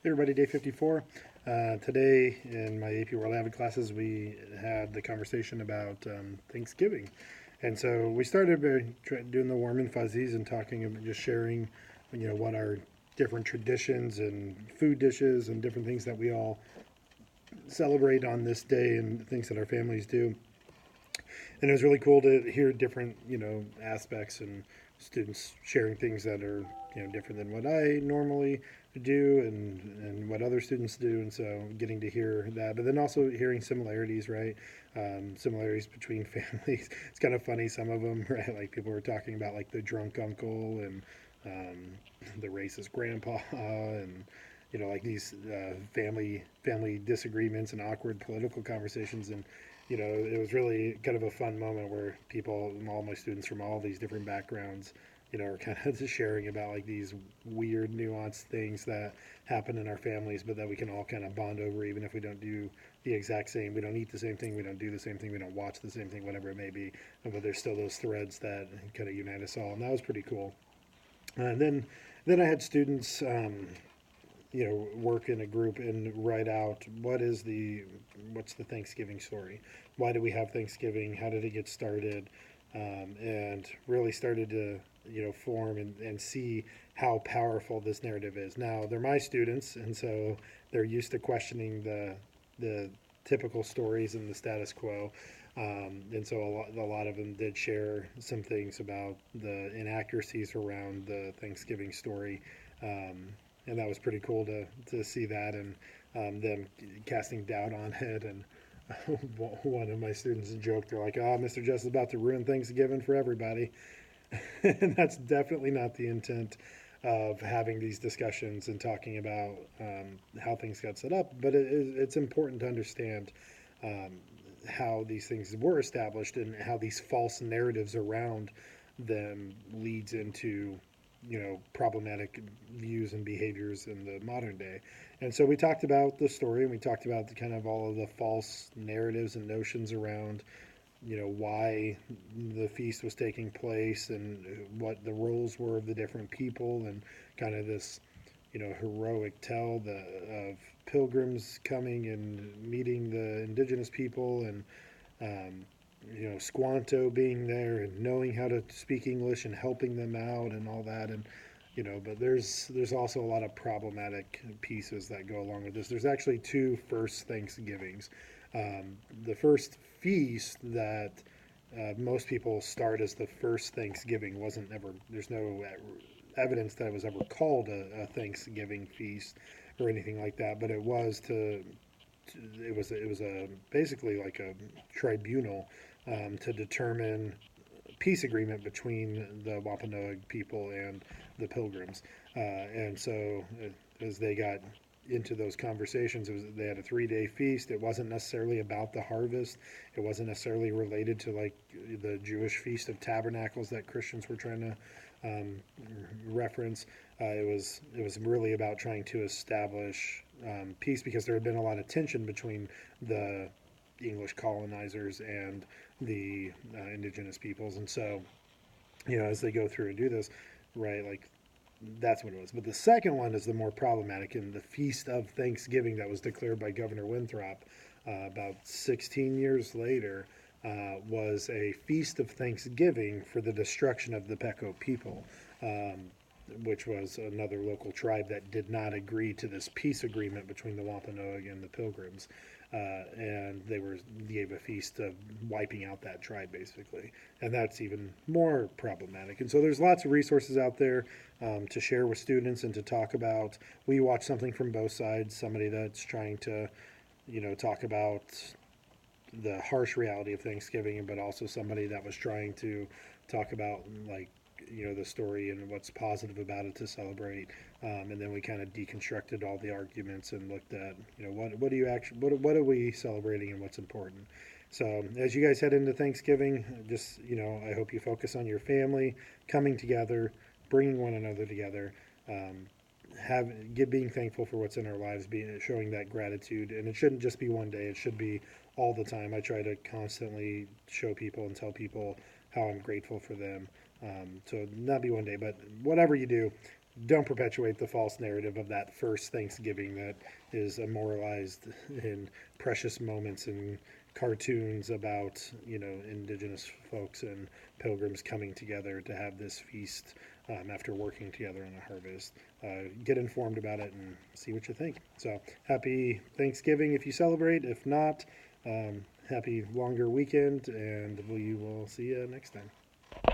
Hey everybody, day 54. Today in my AP World Avid classes, we had the conversation about Thanksgiving. And so we started by doing the warm and fuzzies and talking about just sharing, what our different traditions and food dishes and different things that we all celebrate on this day and things that our families do. And it was really cool to hear different, aspects and students sharing things that are, different than what I normally do and what other students do. And so getting to hear that, but then also hearing similarities, right? Similarities between families. It's kind of funny, some of them, right? Like people were talking about like the drunk uncle and the racist grandpa and like these family disagreements and awkward political conversations. And it was really kind of a fun moment where people, all my students from all these different backgrounds, are kind of just sharing about like these weird, nuanced things that happen in our families, but that we can all kind of bond over, even if we don't do the exact same. We don't eat the same thing. We don't do the same thing. We don't watch the same thing, whatever it may be. But there's still those threads that kind of unite us all, and that was pretty cool. And then I had students, work in a group and write out what's the Thanksgiving story? Why do we have Thanksgiving? How did it get started? And really started to form and see how powerful this narrative is. Now they're my students, and so they're used to questioning the typical stories and the status quo. And so a lot of them did share some things about the inaccuracies around the Thanksgiving story. And that was pretty cool to see that, and them casting doubt on it. And one of my students joked, they're like, "Oh, Mr. Jess is about to ruin Thanksgiving for everybody," and that's definitely not the intent of having these discussions and talking about how things got set up. But it's important to understand um, how these things were established and how these false narratives around them leads into problematic views and behaviors in the modern day. And so we talked about the story, and we talked about the kind of all of the false narratives and notions around why the feast was taking place and what the roles were of the different people, and kind of this heroic tale of pilgrims coming and meeting the indigenous people, and um, Squanto being there and knowing how to speak English and helping them out and all that. And but there's also a lot of problematic pieces that go along with this. There's actually two first Thanksgivings. The first feast that most people start as the first Thanksgiving wasn't ever. There's no evidence that it was ever called a Thanksgiving feast or anything like that. But it was it was a basically like a tribunal to determine peace agreement between the Wampanoag people and the Pilgrims. And so as they got into those conversations, they had a 3-day feast. It wasn't necessarily about the harvest. It wasn't necessarily related to like the Jewish Feast of Tabernacles that Christians were trying to reference. It was really about trying to establish peace, because there had been a lot of tension between the English colonizers and the indigenous peoples. And so as they go through and do this, right, like that's what it was. But the second one is the more problematic, in the Feast of Thanksgiving that was declared by Governor Winthrop about 16 years later. Was a feast of Thanksgiving for the destruction of the Peco people, which was another local tribe that did not agree to this peace agreement between the Wampanoag and the Pilgrims. And they gave a feast of wiping out that tribe, basically. And that's even more problematic. And so there's lots of resources out there to share with students and to talk about. We watch something from both sides, somebody that's trying to, talk about the harsh reality of Thanksgiving, but also somebody that was trying to talk about like the story and what's positive about it to celebrate. And then we kind of deconstructed all the arguments and looked at what do you actually what are we celebrating and what's important. So as you guys head into Thanksgiving, just I hope you focus on your family coming together, bringing one another together. Um, being thankful for what's in our lives, being showing that gratitude, and it shouldn't just be one day. It should be all the time. I try to constantly show people and tell people how I'm grateful for them. So not be one day, but whatever you do, don't perpetuate the false narrative of that first Thanksgiving that is immortalized in precious moments and cartoons about, indigenous folks and pilgrims coming together to have this feast after working together on a harvest. Get informed about it and see what you think. So happy Thanksgiving if you celebrate. If not, happy longer weekend, and we will see you next time.